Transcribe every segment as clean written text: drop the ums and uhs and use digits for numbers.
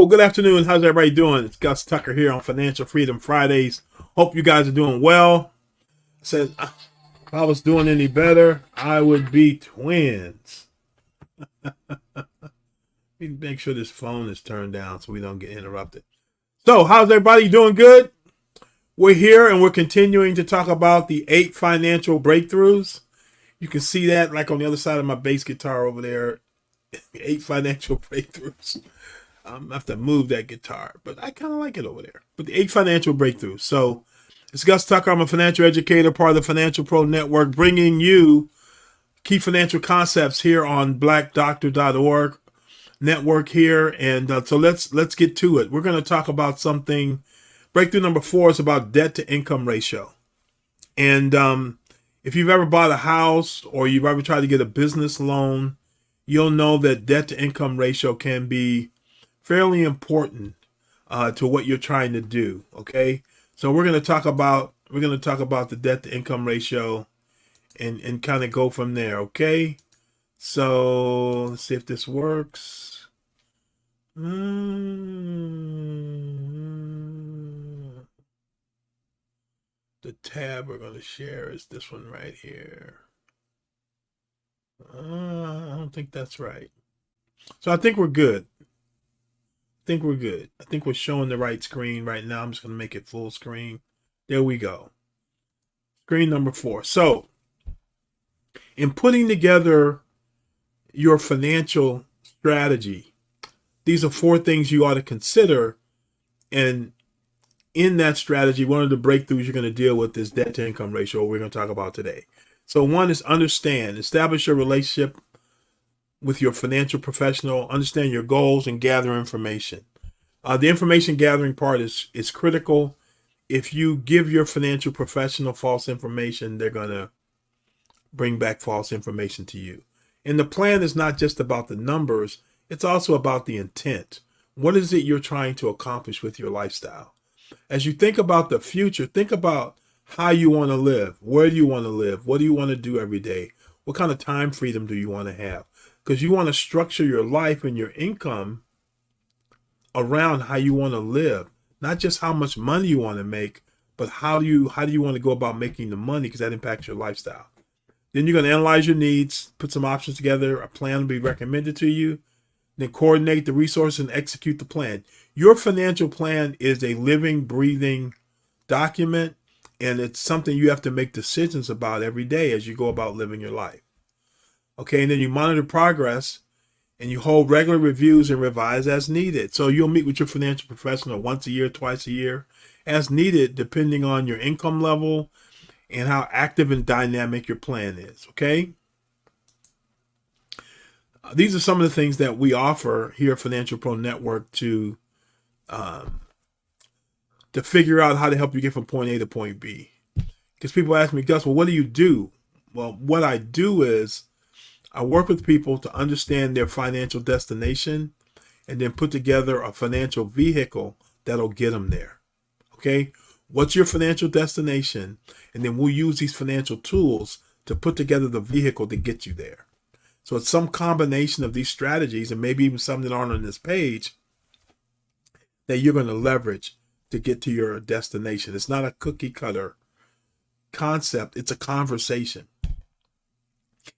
Well, good afternoon. How's everybody doing? It's Gus Tucker here on Financial Freedom Fridays. Hope you guys are doing well. I said, if I was doing any better, I would be twins. Let me make sure this phone is turned down so we don't get interrupted. So, how's everybody doing? Good? We're here and we're continuing to talk about the 8 financial breakthroughs. You can see that like on the other side of my bass guitar over there. 8 financial breakthroughs. I have to move that guitar, but I kind of like it over there. But the 8 financial breakthroughs. So it's Gus Tucker. I'm a financial educator, part of the Financial Pro Network, bringing you key financial concepts here on blackdoctor.org network here. And so let's get to it. We're going to talk about something. Breakthrough number 4 is about debt to income ratio. And if you've ever bought a house or you've ever tried to get a business loan, you'll know that debt to income ratio can be fairly important to what you're trying to do. Okay, so we're going to talk about the debt to income ratio and kind of go from there. Okay, so let's see if this works. The tab we're going to share is this one right here. I don't think that's right. So I think we're good. I think we're showing the right screen right now. I'm just going to make it full screen. There we go. Screen number 4. So in putting together your financial strategy, these are 4 things you ought to consider. And in that strategy, one of the breakthroughs you're going to deal with is debt to income ratio, we're going to talk about today. So 1 is establish your relationship with your financial professional, understand your goals, and gather information. The information gathering part is critical. If you give your financial professional false information, they're going to bring back false information to you. And the plan is not just about the numbers, it's also about the intent. What is it you're trying to accomplish with your lifestyle? As you think about the future, think about how you want to live. Where do you want to live? What do you want to do every day? What kind of time freedom do you want to have? Because you want to structure your life and your income around how you want to live, not just how much money you want to make, but how do you want to go about making the money, because that impacts your lifestyle. Then you're going to analyze your needs, put some options together, a plan will be recommended to you, then coordinate the resources and execute the plan. Your financial plan is a living, breathing document, and it's something you have to make decisions about every day as you go about living your life. Okay, and then you monitor progress and you hold regular reviews and revise as needed. So you'll meet with your financial professional once a year, twice a year, as needed, depending on your income level and how active and dynamic your plan is. Okay, these are some of the things that we offer here at Financial Pro Network to figure out how to help you get from point A to point B. Because people ask me, Gus, well, what do you do? Well, what I do is I work with people to understand their financial destination and then put together a financial vehicle that'll get them there. Okay? What's your financial destination? And then we'll use these financial tools to put together the vehicle to get you there. So it's some combination of these strategies, and maybe even some that aren't on this page, that you're going to leverage to get to your destination. It's not a cookie cutter concept. It's a conversation.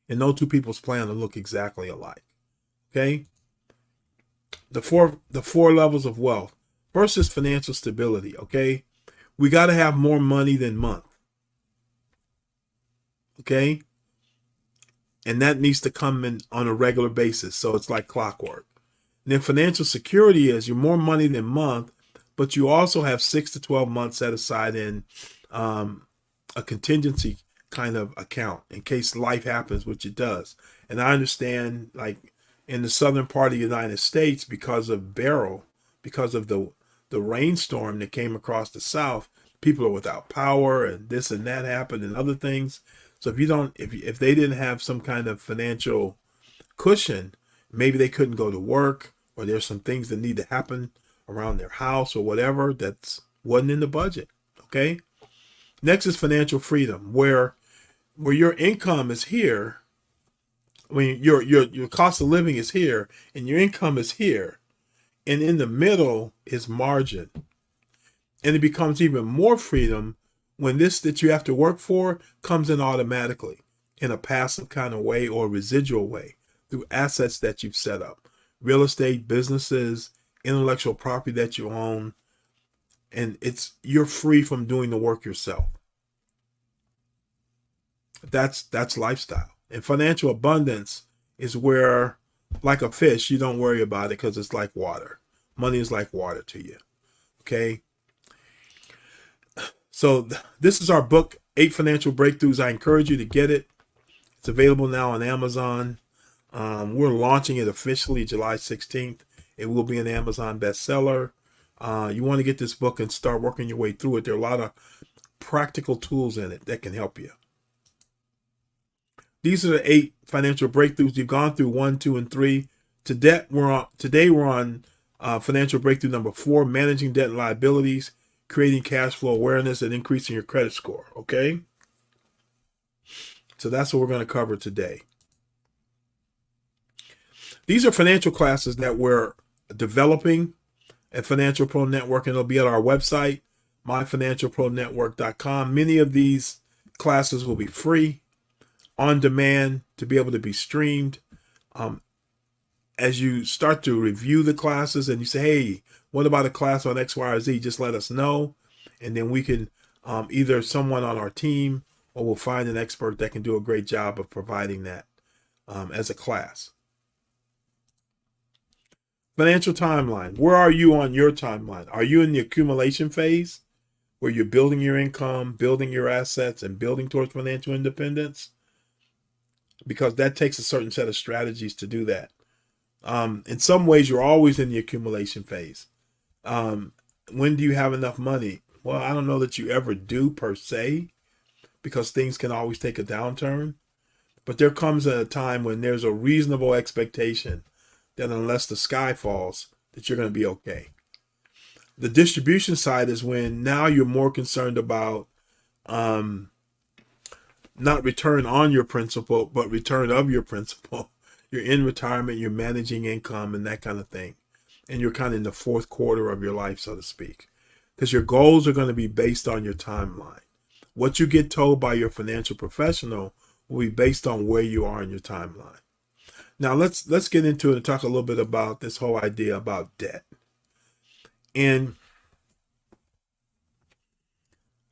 And no 2 people's plan to look exactly alike. Okay? The four levels of wealth. First is financial stability. Okay? We got to have more money than month. Okay? And that needs to come in on a regular basis. So it's like clockwork. And then financial security is you're more money than month, but you also have 6 to 12 months set aside in a contingency kind of account in case life happens, which it does. And I understand, like in the southern part of the United States, because of Beryl, because of the rainstorm that came across the South, people are without power, and this and that happened and other things. So if they didn't have some kind of financial cushion, maybe they couldn't go to work, or there's some things that need to happen around their house or whatever that's wasn't in the budget. Okay. Next is financial freedom, where your income is here. I mean, your cost of living is here and your income is here. And in the middle is margin. And it becomes even more freedom when this that you have to work for comes in automatically in a passive kind of way or residual way through assets that you've set up. Real estate, businesses, intellectual property that you own. And you're free from doing the work yourself. That's lifestyle. And financial abundance is where, like a fish, you don't worry about it because it's like water. Money is like water to you. Okay? So this is our book, 8 Financial Breakthroughs. I encourage you to get it. It's available now on Amazon. We're launching it officially July 16th. It will be an Amazon bestseller. You want to get this book and start working your way through it. There are a lot of practical tools in it that can help you. These are the 8 financial breakthroughs. You've gone through 1, 2, and 3. Today we're on financial breakthrough number 4, managing debt and liabilities, creating cash flow awareness, and increasing your credit score. Okay? So that's what we're going to cover today. These are financial classes that we're developing at Financial Pro Network, and it'll be at our website, myfinancialpronetwork.com. Many of these classes will be free, on demand, to be able to be streamed. As you start to review the classes and you say, hey, what about a class on X, Y, or Z? Just let us know. And then we can either someone on our team or we'll find an expert that can do a great job of providing that as a class. Financial timeline. Where are you on your timeline? Are you in the accumulation phase where you're building your income, building your assets, and building towards financial independence? Because that takes a certain set of strategies to do that. In some ways, you're always in the accumulation phase. When do you have enough money? Well, I don't know that you ever do per se, because things can always take a downturn. But there comes a time when there's a reasonable expectation that unless the sky falls, that you're going to be okay. The distribution side is when now you're more concerned about not return on your principal, but return of your principal. You're in retirement, you're managing income and that kind of thing. And you're kind of in the 4th quarter of your life, so to speak. Because your goals are going to be based on your timeline. What you get told by your financial professional will be based on where you are in your timeline. Now let's get into it and talk a little bit about this whole idea about debt. And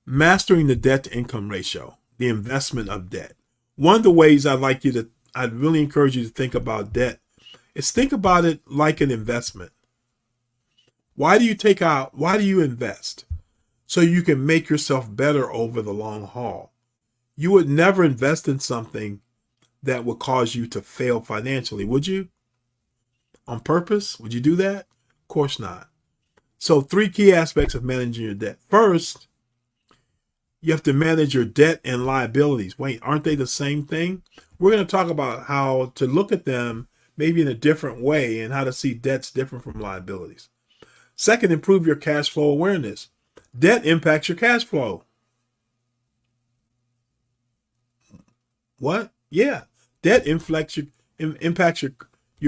mastering the debt to income ratio, the investment of debt. One of the ways I'd really encourage you to think about debt is think about it like an investment. Why do you invest? So you can make yourself better over the long haul. You would never invest in something that would cause you to fail financially, would you? On purpose? Would you do that? Of course not. So 3 key aspects of managing your debt. First, you have to manage your debt and liabilities. Wait, aren't they the same thing? We're going to talk about how to look at them maybe in a different way and how to see debts different from liabilities. Second, improve your cash flow awareness. Debt impacts your cash flow. What? Yeah. Debt impacts your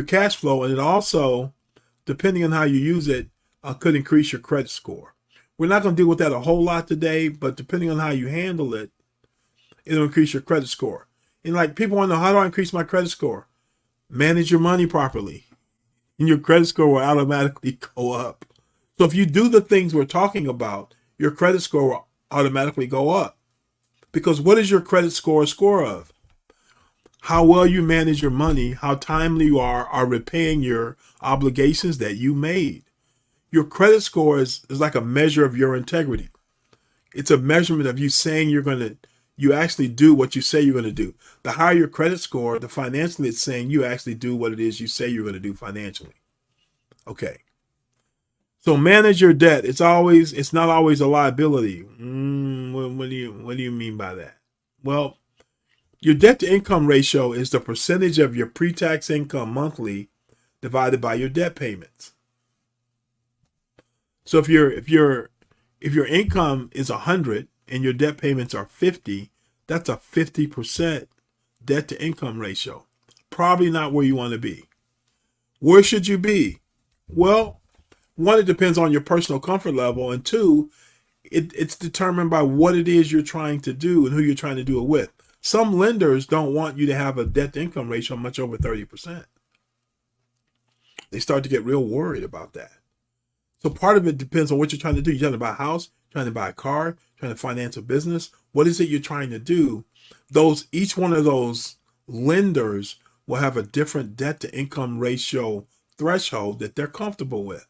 cash flow, and it also, depending on how you use it, could increase your credit score. We're not going to deal with that a whole lot today, but depending on how you handle it, it'll increase your credit score. And like people want to know, how do I increase my credit score? Manage your money properly, and your credit score will automatically go up. So if you do the things we're talking about, your credit score will automatically go up. Because what is your credit score a score of? How well you manage your money, how timely you are repaying your obligations that you made. Your credit score is like a measure of your integrity. It's a measurement of you saying you actually do what you say you're going to do. The higher your credit score, the financially it's saying you actually do what it is you say you're going to do financially. Okay. So manage your debt. It's not always a liability. What do you mean by that? Well, your debt to income ratio is the percentage of your pre-tax income monthly divided by your debt payments. So if your income is 100 and your debt payments are 50, that's a 50% debt to income ratio. Probably not where you want to be. Where should you be? Well, one, it depends on your personal comfort level, and two, it's determined by what it is you're trying to do and who you're trying to do it with. Some lenders don't want you to have a debt to income ratio much over 30%. They start to get real worried about that. So part of it depends on what you're trying to do. You're trying to buy a house, trying to buy a car, trying to finance a business. What is it you're trying to do? Each one of those lenders will have a different debt to income ratio threshold that they're comfortable with.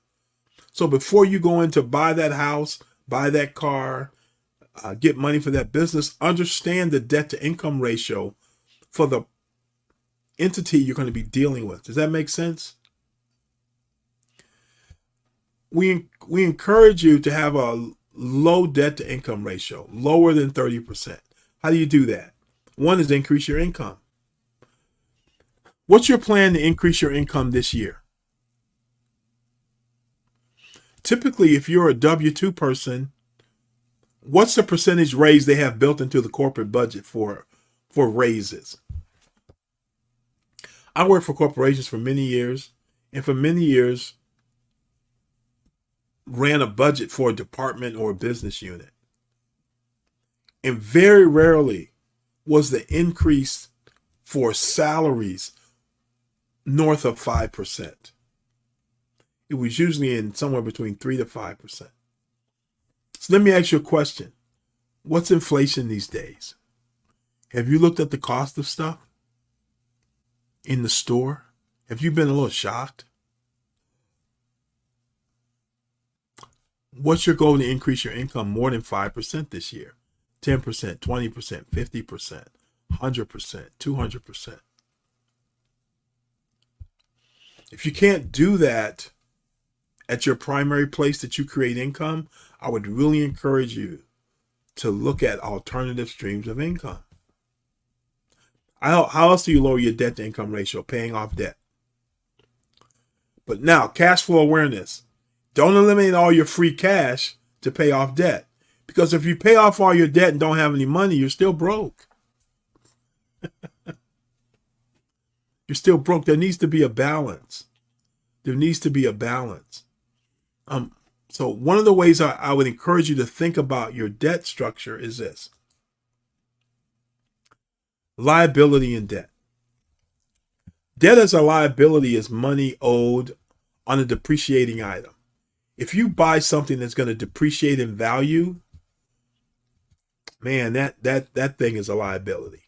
So before you go in to buy that house, buy that car, get money for that business, understand the debt to income ratio for the entity you're going to be dealing with. Does that make sense? We encourage you to have a low debt to income ratio, lower than 30%. How do you do that? One is increase your income. What's your plan to increase your income this year? Typically, if you're a W-2 person, what's the percentage raise they have built into the corporate budget for raises? I worked for corporations for many years, and for many years ran a budget for a department or a business unit. And very rarely was the increase for salaries north of 5%. It was usually in somewhere between 3 to 5%. So let me ask you a question. What's inflation these days? Have you looked at the cost of stuff in the store? Have you been a little shocked? What's your goal to increase your income more than 5% this year? 10%, 20%, 50%, 100%, 200%. If you can't do that at your primary place that you create income, I would really encourage you to look at alternative streams of income. How else do you lower your debt to income ratio? Paying off debt. But now, cash flow awareness. Don't eliminate all your free cash to pay off debt. Because if you pay off all your debt and don't have any money, you're still broke. You're still broke. There needs to be a balance. There needs to be a balance. So one of the ways I would encourage you to think about your debt structure is this. Liability and debt. Debt as a liability is money owed on a depreciating item. If you buy something that's going to depreciate in value, man, that thing is a liability.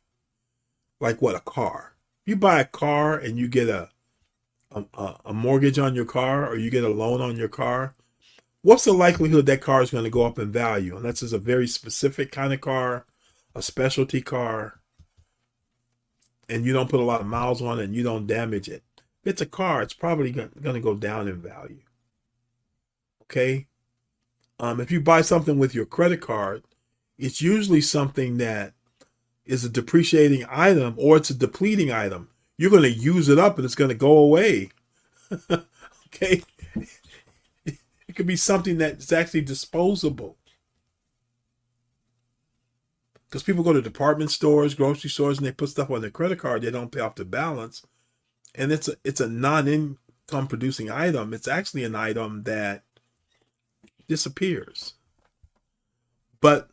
Like what? A car. You buy a car and you get a mortgage on your car, or you get a loan on your car, what's the likelihood that car is going to go up in value? Unless it's a very specific kind of car, a specialty car, and you don't put a lot of miles on it and you don't damage it. If it's a car, it's probably going to go down in value. Okay? If you buy something with your credit card, it's usually something that is a depreciating item, or it's a depleting item. You're going to use it up and it's going to go away. Okay? It could be something that's actually disposable. Because people go to department stores, grocery stores, and they put stuff on their credit card. They don't pay off the balance. And it's a non-income producing item. It's actually an item that disappears. But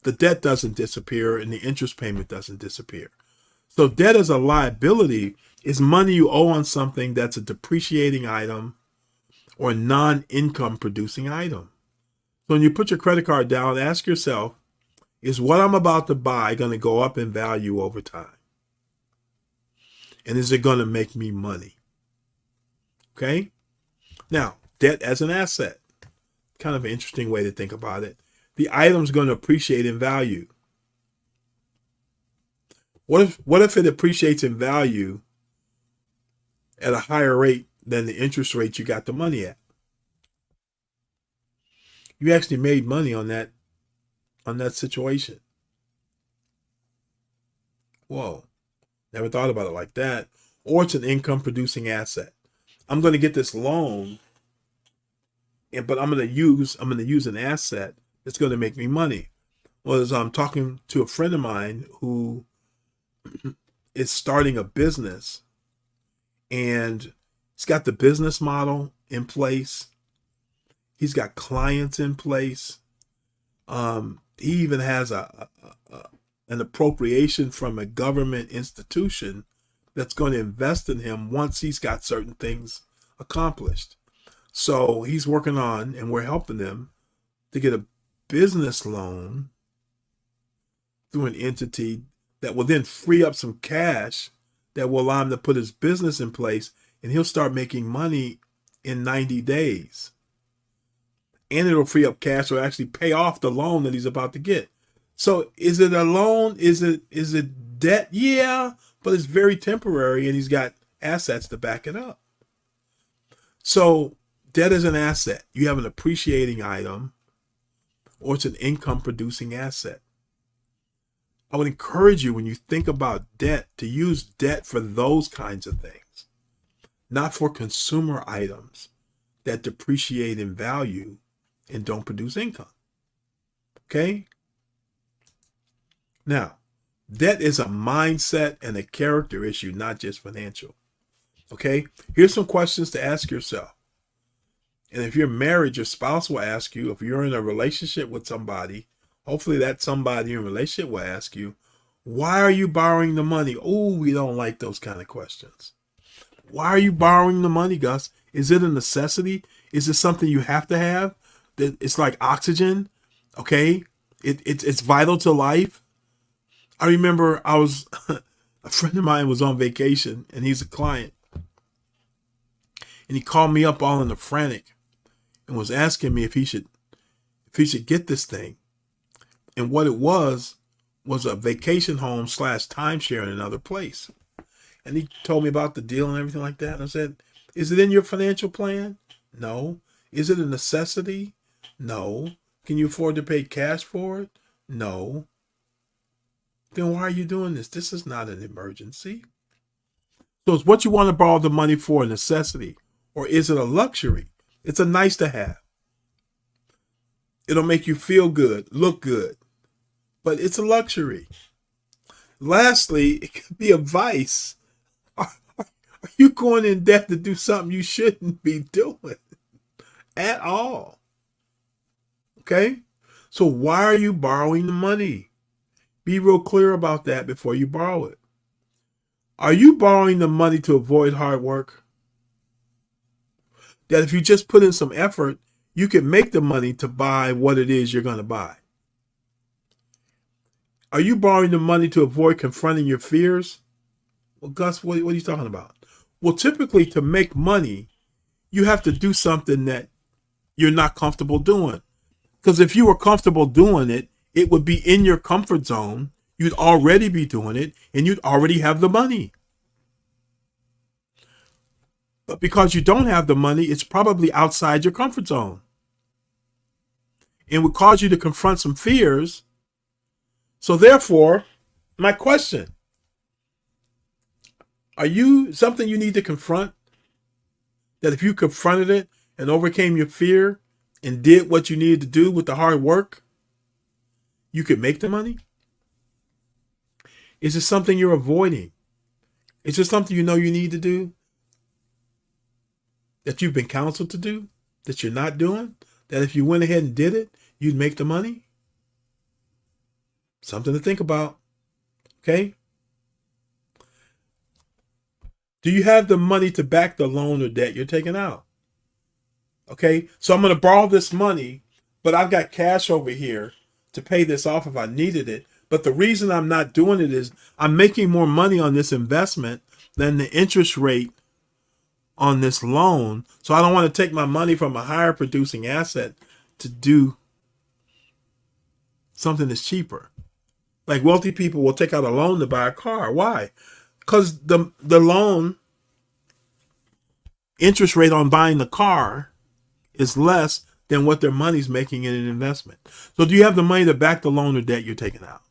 the debt doesn't disappear and the interest payment doesn't disappear. So debt as a liability is money you owe on something that's a depreciating item or a non-income producing item. So when you put your credit card down, ask yourself, is what I'm about to buy going to go up in value over time? And is it going to make me money? Okay? Now, debt as an asset. Kind of an interesting way to think about it. The item's going to appreciate in value. What if it appreciates in value at a higher rate than the interest rate you got the money at? You actually made money on that situation. Whoa, never thought about it like that. Or it's an income producing asset. I'm going to get this loan, but I'm going to use an asset that's going to make me money. Well, as I'm talking to a friend of mine who is starting a business, and he's got the business model in place. He's got clients in place. He even has an appropriation from a government institution that's going to invest in him once he's got certain things accomplished. So he's working on, and we're helping him to get a business loan through an entity that will then free up some cash that will allow him to put his business in place, and he'll start making money in 90 days. And it'll free up cash to actually pay off the loan that he's about to get. So is it a loan? Is it debt? Yeah, but it's very temporary, and he's got assets to back it up. So debt is an asset. You have an appreciating item, or it's an income producing asset. I would encourage you, when you think about debt, to use debt for those kinds of things, not for consumer items that depreciate in value and don't produce income. Okay? Now, debt is a mindset and a character issue, not just financial. Okay? Here's some questions to ask yourself. And if you're married, your spouse will ask you. If you're in a relationship with somebody, hopefully that somebody in a relationship will ask you, why are you borrowing the money? Oh, we don't like those kind of questions. Why are you borrowing the money, Gus? Is it a necessity? Is it something you have to have? It's like oxygen, okay? It's vital to life. I remember a friend of mine was on vacation, and he's a client. And he called me up all in a frantic and was asking me if he should get this thing. And what it was a vacation home / timeshare in another place. And he told me about the deal and everything like that. And I said, is it in your financial plan? No. Is it a necessity? No. Can you afford to pay cash for it? No. Then why are you doing this? This is not an emergency. So is what you want to borrow the money for a necessity, or is it a luxury? It's a nice to have. It'll make you feel good, look good, but it's a luxury. Lastly, it could be a vice. Are you going in debt to do something you shouldn't be doing at all? Okay? So why are you borrowing the money? Be real clear about that before you borrow it. Are you borrowing the money to avoid hard work? That if you just put in some effort, you can make the money to buy what it is you're going to buy. Are you borrowing the money to avoid confronting your fears? Well, Gus, what are you talking about? Well, typically to make money, you have to do something that you're not comfortable doing. Because if you were comfortable doing it, it would be in your comfort zone. You'd already be doing it, and you'd already have the money. But because you don't have the money, it's probably outside your comfort zone. It would cause you to confront some fears. So therefore, my question, are you something you need to confront? That if you confronted it and overcame your fear and did what you needed to do with the hard work, you could make the money? Is it something you're avoiding? Is it something you know you need to do? That you've been counseled to do? That you're not doing? That if you went ahead and did it, you'd make the money? Something to think about. Okay? Do you have the money to back the loan or debt you're taking out? Okay? So I'm going to borrow this money, but I've got cash over here to pay this off if I needed it. But the reason I'm not doing it is I'm making more money on this investment than the interest rate on this loan. So I don't want to take my money from a higher producing asset to do something that's cheaper. Like wealthy people will take out a loan to buy a car. Why? Because the loan interest rate on buying the car is less than what their money's making in an investment. So do you have the money to back the loan or debt you're taking out?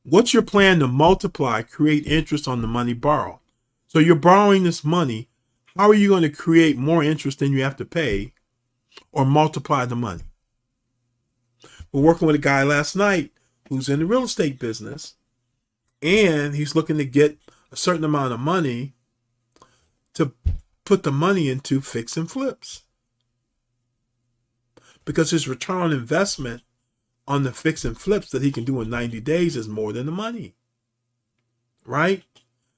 What's your plan to multiply, create interest on the money borrowed? So you're borrowing this money. How are you going to create more interest than you have to pay or multiply the money? We're working with a guy last night who's in the real estate business, and he's looking to get a certain amount of money to put the money into fix and flips. because his return on investment on the fix and flips that he can do in 90 days is more than the money, right?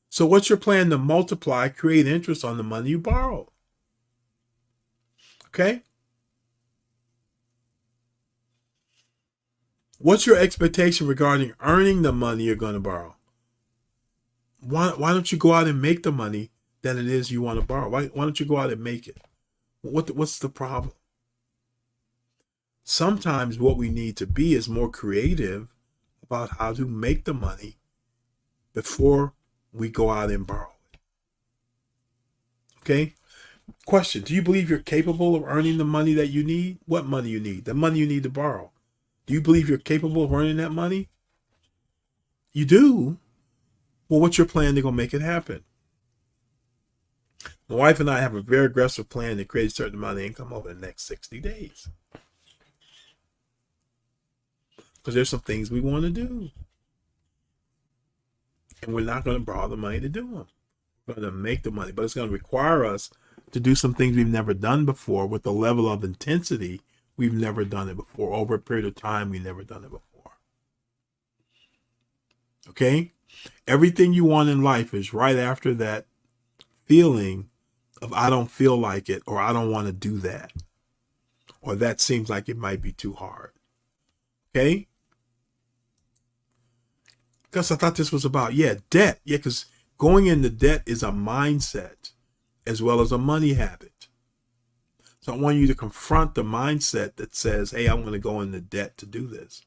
So what's your plan to multiply, create interest on the money you borrow? Okay? What's your expectation regarding earning the money you're going to borrow? Why don't you go out and make the money that it is you want to borrow? Why don't you go out and make it? What's the problem? Sometimes what we need to be is more creative about how to make the money before we go out and borrow it. Okay? Question, do you believe you're capable of earning the money that you need? What money you need? The money you need to borrow. Do you believe you're capable of earning that money? You do? Well, what's your plan to go make it happen? My wife and I have a very aggressive plan to create a certain amount of income over the next 60 days. Because there's some things we want to do. And we're not going to borrow the money to do them. We're going to make the money. But it's going to require us to do some things we've never done before with a level of intensity we've never done it before. Over a period of time, we've never done it before. Okay? Everything you want in life is right after that feeling of I don't feel like it, or I don't want to do that, or that seems like it might be too hard. Okay? Because I thought this was about, debt. Yeah, because going into debt is a mindset as well as a money habit. So I want you to confront the mindset that says, hey, I'm going to go into debt to do this.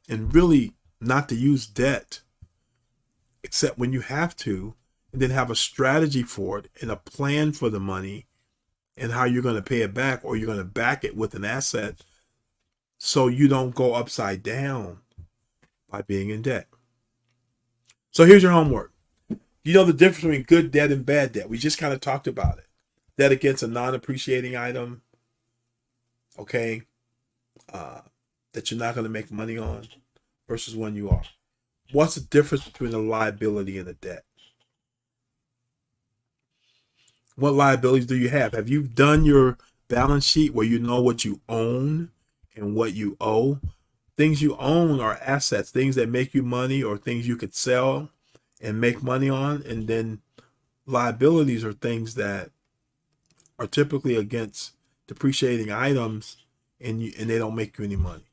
And really not to use debt except when you have to, and then have a strategy for it and a plan for the money and how you're going to pay it back, or you're going to back it with an asset so you don't go upside down by being in debt. So here's your homework. You know the difference between good debt and bad debt. We just kind of talked about it. Debt against a non-appreciating item, okay, that you're not going to make money on versus one you are. What's the difference between a liability and a debt? What liabilities do you have? Have you done your balance sheet where you know what you own and what you owe? Things you own are assets, things that make you money or things you could sell and make money on. And then liabilities are things that are typically against depreciating items and they don't make you any money.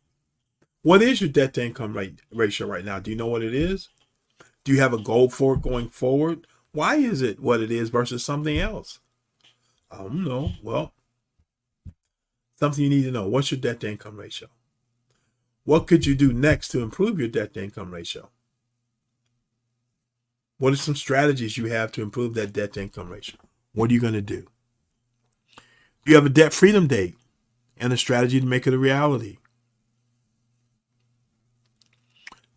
What is your debt to income ratio right now? Do you know what it is? Do you have a goal for it going forward? Why is it what it is versus something else? I don't know. Well, something you need to know. What's your debt to income ratio? What could you do next to improve your debt to income ratio? What are some strategies you have to improve that debt to income ratio? What are you going to do? You have a debt freedom date and a strategy to make it a reality.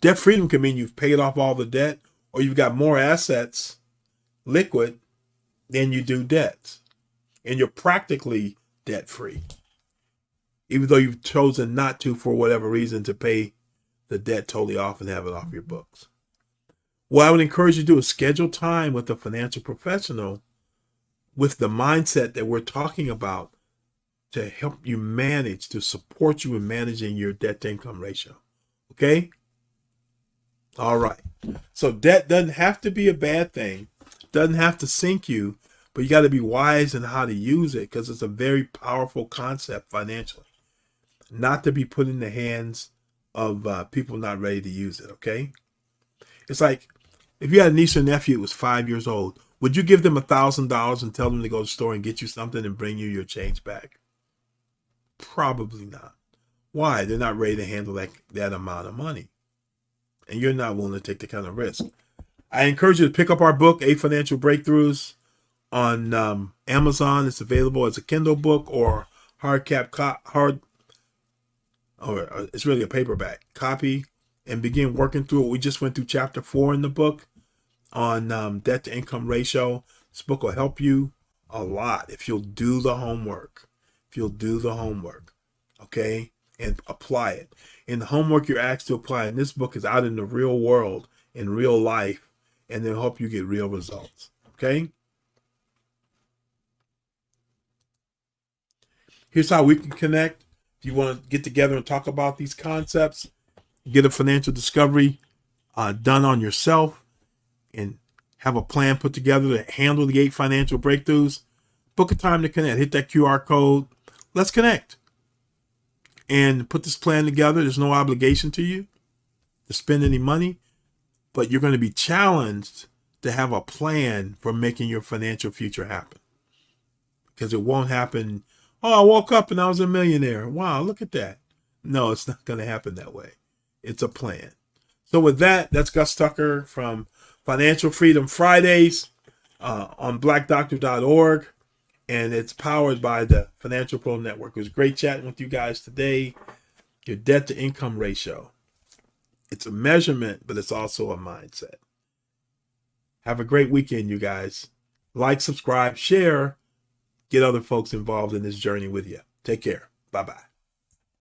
Debt freedom can mean you've paid off all the debt, or you've got more assets liquid than you do debts. And you're practically debt free, even though you've chosen not to, for whatever reason, to pay the debt totally off and have it off your books. What I would encourage you to do is schedule time with a financial professional with the mindset that we're talking about to help you manage, to support you in managing your debt to income ratio. Okay? All right. So debt doesn't have to be a bad thing, doesn't have to sink you, but you got to be wise in how to use it, because it's a very powerful concept financially, not to be put in the hands of people not ready to use it. Okay? It's like if you had a niece or nephew who was 5 years old, would you give them $1,000 and tell them to go to the store and get you something and bring you your change back? Probably not. Why? They're not ready to handle that amount of money. And you're not willing to take the kind of risk. I encourage you to pick up our book, 8 Financial Breakthroughs, on Amazon. It's available as a Kindle book or it's really a paperback copy, and begin working through it. We just went through chapter 4 in the book on debt to income ratio. This book will help you a lot if you'll do the homework. Okay, and apply it. And the homework you're asked to apply in this book is out in the real world, in real life, and they'll help you get real results. Okay? Here's how we can connect. If you want to get together and talk about these concepts, get a financial discovery done on yourself, and have a plan put together to handle the 8 financial breakthroughs, book a time to connect. Hit that QR code. Let's connect and put this plan together. There's no obligation to you to spend any money, but you're going to be challenged to have a plan for making your financial future happen, because it won't happen. Oh, I woke up and I was a millionaire. Wow, look at that. No, it's not going to happen that way. It's a plan. So with that, that's Gus Tucker from Financial Freedom Fridays on blackdoctor.org. And it's powered by the Financial Pro Network. It was great chatting with you guys today. Your debt to income ratio. It's a measurement, but it's also a mindset. Have a great weekend, you guys. Like, subscribe, share. Get other folks involved in this journey with you. Take care. Bye-bye.